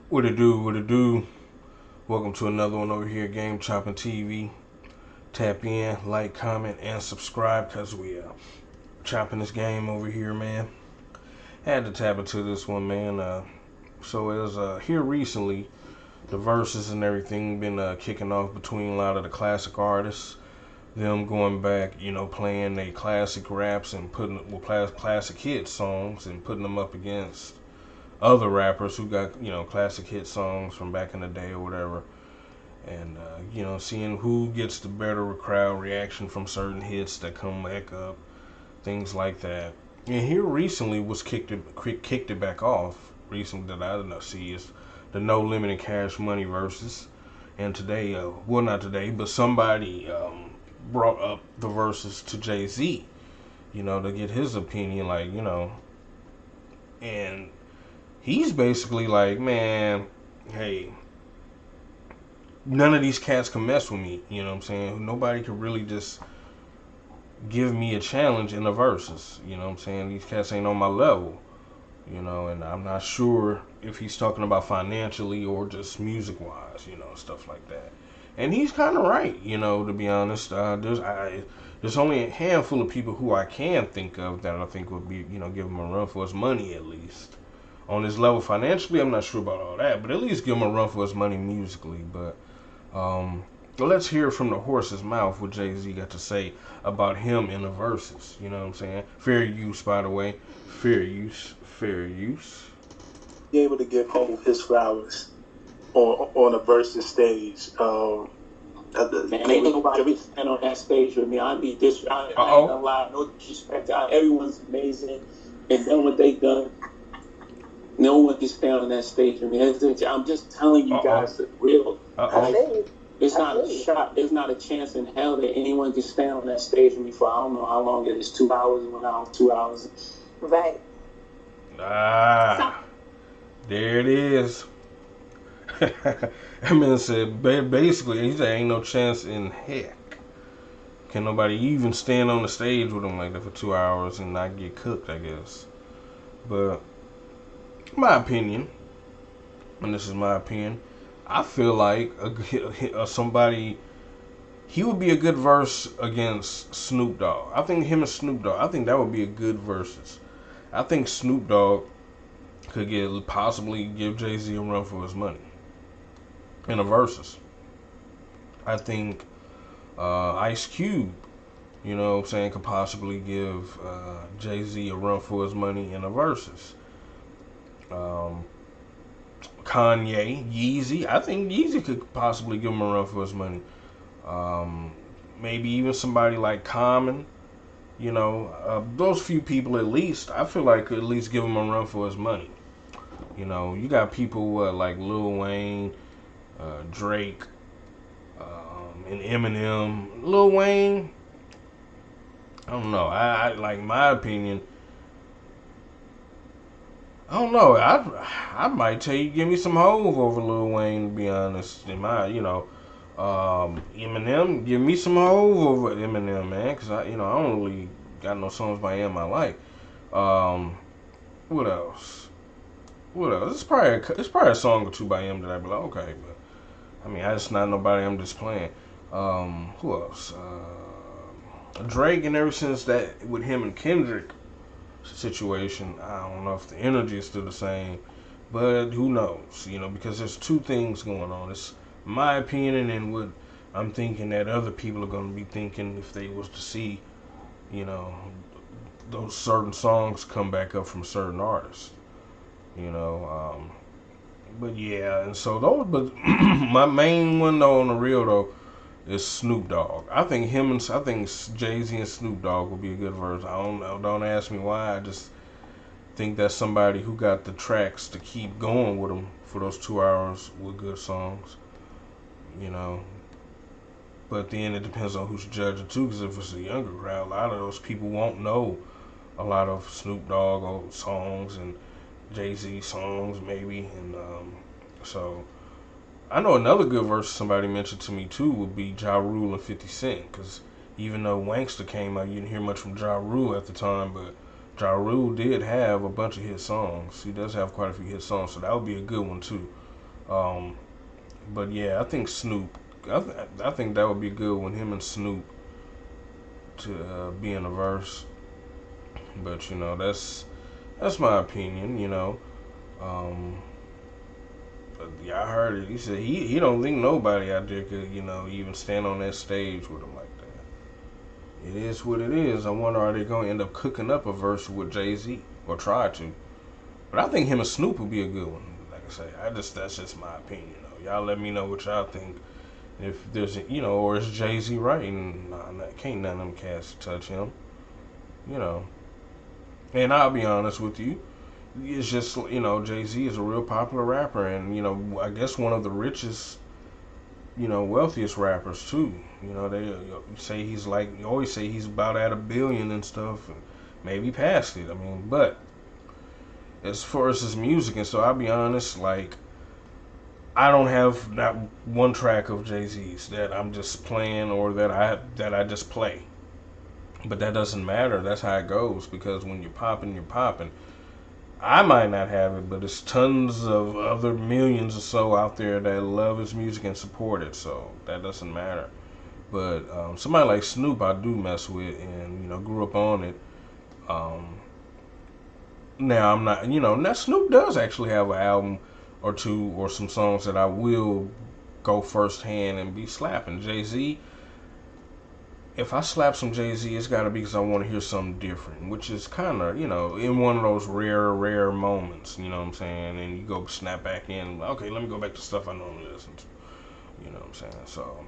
What it do? What it do? Welcome to another one over here, Game Chopping TV. Tap in, like, comment, and subscribe because we chopping this game over here, man. Had to tap into this one, man. So as here recently, the verses and everything been kicking off between a lot of the classic artists. Them going back, playing their classic raps and putting classic hit songs and putting them up against other rappers who got classic hit songs from back in the day or whatever, and seeing who gets the better crowd reaction from certain hits that come back up, things like that. And here recently was kicked it back off. Recently that I didn't see is the No Limit and Cash Money verses, and today, well not today, but somebody brought up the verses to Jay-Z, to get his opinion, and he's basically like, man, hey, none of these cats can mess with me. You know what I'm saying? Nobody can really just give me a challenge in the verses. You know what I'm saying? These cats ain't on my level. And I'm not sure if he's talking about financially or just music wise, stuff like that. And he's kind of right, to be honest. There's only a handful of people who I can think of that I think would be, give him a run for his money at least. On his level financially, I'm not sure about all that, but at least give him a run for his money musically. But let's hear from the horse's mouth what Jay-Z got to say about him in the verses. You know what I'm saying? Fair use, by the way. Fair use. Fair use. Be able to give Hov his flowers on a versus stage. Man, ain't nobody stand on that stage with me. I ain't gonna lie, no disrespect. Everyone's amazing and done what they done. No one can stand on that stage with me. I'm just telling you guys the real. It's not a shot. There's not a chance in hell that anyone can stand on that stage with me for I don't know how long it is. 2 hours, 1 hour, 2 hours. Right. There it is. That man said basically he said ain't no chance in heck can nobody even stand on the stage with him like that for 2 hours and not get cooked, I guess. But my opinion, and this is my opinion, I feel like somebody, he would be a good verse against Snoop Dogg. I think him and Snoop Dogg, I think that would be a good versus. I think Snoop Dogg could possibly give Jay-Z a run for his money in a versus. I think Ice Cube, could possibly give Jay-Z a run for his money in a versus. Kanye, Yeezy. I think Yeezy could possibly give him a run for his money. Maybe even somebody like Common. Those few people at least, I feel like could at least give him a run for his money. You got people like Lil Wayne, Drake, and Eminem. Lil Wayne, I don't know. I like my opinion. I don't know. I might tell you give me some Hove over Lil Wayne. To be honest, Eminem, give me some Hove over Eminem, man. Cause I don't really got no songs by him I like. What else? It's probably a song or two by him that I'd be like, okay, but I mean, I just not nobody I'm just playing. Who else? Drake, and ever since that with him and Kendrick situation, I don't know if the energy is still the same, but who knows? Because there's two things going on. It's my opinion and what I'm thinking that other people are going to be thinking if they was to see, those certain songs come back up from certain artists. But yeah, and so but my main one though on the real though is Snoop Dogg. I think Jay-Z and Snoop Dogg will be a good verse. I don't know. Don't ask me why. I just think that's somebody who got the tracks to keep going with them for those 2 hours with good songs. But then it depends on who's judging too. Because if it's a younger crowd, a lot of those people won't know a lot of Snoop Dogg old songs and Jay-Z songs maybe, and so I know another good verse somebody mentioned to me too would be Ja Rule and 50 Cent, because even though Wankster came out, you didn't hear much from Ja Rule at the time, but Ja Rule did have a bunch of hit songs. He does have quite a few hit songs, so that would be a good one too. But yeah, I think Snoop. I think that would be good when him and Snoop to be in a verse. But that's my opinion. Um, but yeah, I heard it. He said he don't think nobody out there could even stand on that stage with him like that. It is what it is. I wonder, are they gonna end up cooking up a verse with Jay-Z or try to? But I think him and Snoop would be a good one. Like I say, that's just my opinion. Y'all let me know what y'all think. If there's or is Jay-Z right? And can't none of them cats touch him. You know. And I'll be honest with you, it's just Jay-Z is a real popular rapper, and I guess one of the richest, wealthiest rappers too. They say he's you always say he's about at $1 billion and stuff, and maybe past it. I mean, but as far as his music, and so I'll be honest, like I don't have not one track of Jay-Z's that I'm just playing or that I just play. But that doesn't matter. That's how it goes, because when you're popping, you're popping. I might not have it, but there's tons of other millions or so out there that love his music and support it, so that doesn't matter. But somebody like Snoop, I do mess with, and grew up on it. Now I'm not, now Snoop does actually have an album or two or some songs that I will go firsthand and be slapping. Jay-Z, if I slap some Jay-Z, it's got to be because I want to hear something different, which is kind of, in one of those rare moments, you know what I'm saying? And you go snap back in, okay, let me go back to stuff I normally listen to, you know what I'm saying? So,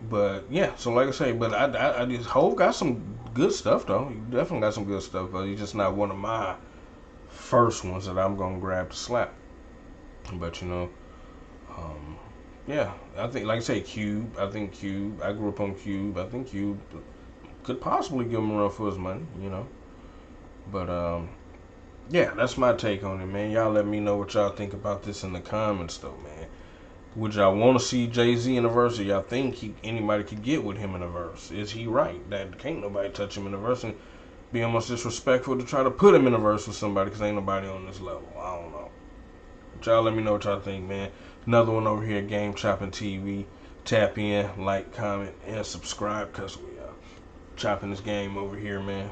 but yeah, so like I say, but I just Hov got some good stuff though. He definitely got some good stuff, but he's just not one of my first ones that I'm gonna grab to slap. But yeah, I think, like I say, Cube. I think Cube. I grew up on Cube. I think Cube could possibly give him a run for his money, But yeah, that's my take on it, man. Y'all let me know what y'all think about this in the comments, though, man. Would y'all want to see Jay-Z in a verse, or y'all think anybody could get with him in a verse? Is he right that can't nobody touch him in a verse, and be almost disrespectful to try to put him in a verse with somebody because ain't nobody on this level? I don't know. But y'all let me know what y'all think, man. Another one over here, Game Chopping TV. Tap in, like, comment, and subscribe, because we chopping this game over here, man.